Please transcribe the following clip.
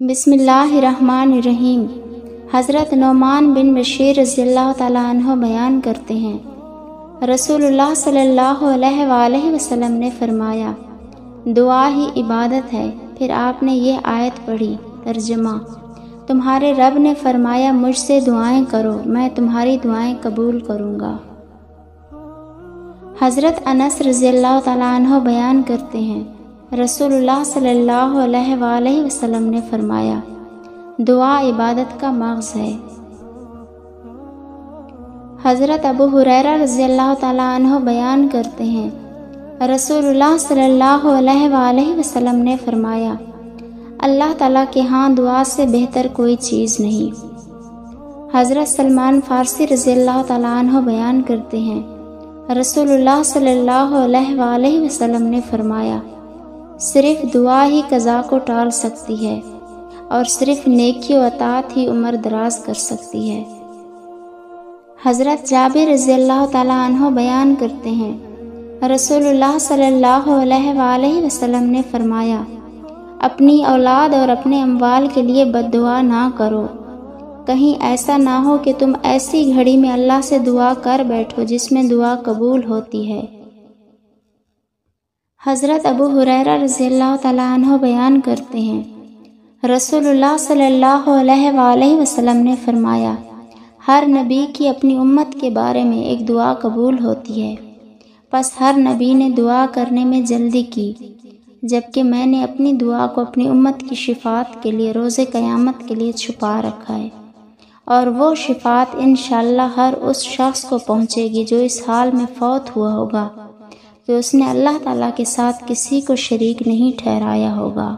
بسم اللہ الرحمن الرحیم۔ حضرت نعمان بن بشیر رضی اللہ تعالیٰ عنہ بیان کرتے ہیں، رسول اللہ صلی اللہ علیہ وآلہ وسلم نے فرمایا، دعا ہی عبادت ہے۔ پھر آپ نے یہ آیت پڑھی۔ ترجمہ: تمہارے رب نے فرمایا مجھ سے دعائیں کرو، میں تمہاری دعائیں قبول کروں گا۔ حضرت انس رضی اللہ تعالیٰ عنہ بیان کرتے ہیں، رسول اللہ صلی اللہ علیہ وآلہ وسلم نے فرمایا، دعا عبادت کا مغز ہے۔ حضرت ابو ہریرہ رضی اللہ تعالیٰ عنہ بیان کرتے ہیں، رسول اللہ صلی اللہ علیہ وآلہ وسلم نے فرمایا، اللہ تعالیٰ کے ہاں دعا سے بہتر کوئی چیز نہیں۔ حضرت سلمان فارسی رضی اللہ تعالیٰ عنہ بیان کرتے ہیں، رسول اللہ صلی اللہ علیہ وآلہ وسلم نے فرمایا، صرف دعا ہی قضا کو ٹال سکتی ہے اور صرف نیکی و اطاعت ہی عمر دراز کر سکتی ہے۔ حضرت جابر رضی اللہ تعالیٰ عنہ بیان کرتے ہیں، رسول اللہ صلی اللہ علیہ وآلہ وسلم نے فرمایا، اپنی اولاد اور اپنے اموال کے لیے بد دعا نہ کرو، کہیں ایسا نہ ہو کہ تم ایسی گھڑی میں اللہ سے دعا کر بیٹھو جس میں دعا قبول ہوتی ہے۔ حضرت ابو ہریرہ رضی اللہ تعالیٰ عنہ بیان کرتے ہیں، رسول اللہ صلی اللہ علیہ وآلہ وسلم نے فرمایا، ہر نبی کی اپنی امت کے بارے میں ایک دعا قبول ہوتی ہے، پس ہر نبی نے دعا کرنے میں جلدی کی، جبکہ میں نے اپنی دعا کو اپنی امت کی شفاعت کے لیے روز قیامت کے لیے چھپا رکھا ہے، اور وہ شفاعت انشاءاللہ ہر اس شخص کو پہنچے گی جو اس حال میں فوت ہوا ہوگا کہ اس نے اللہ تعالیٰ کے ساتھ کسی کو شریک نہیں ٹھہرایا ہوگا۔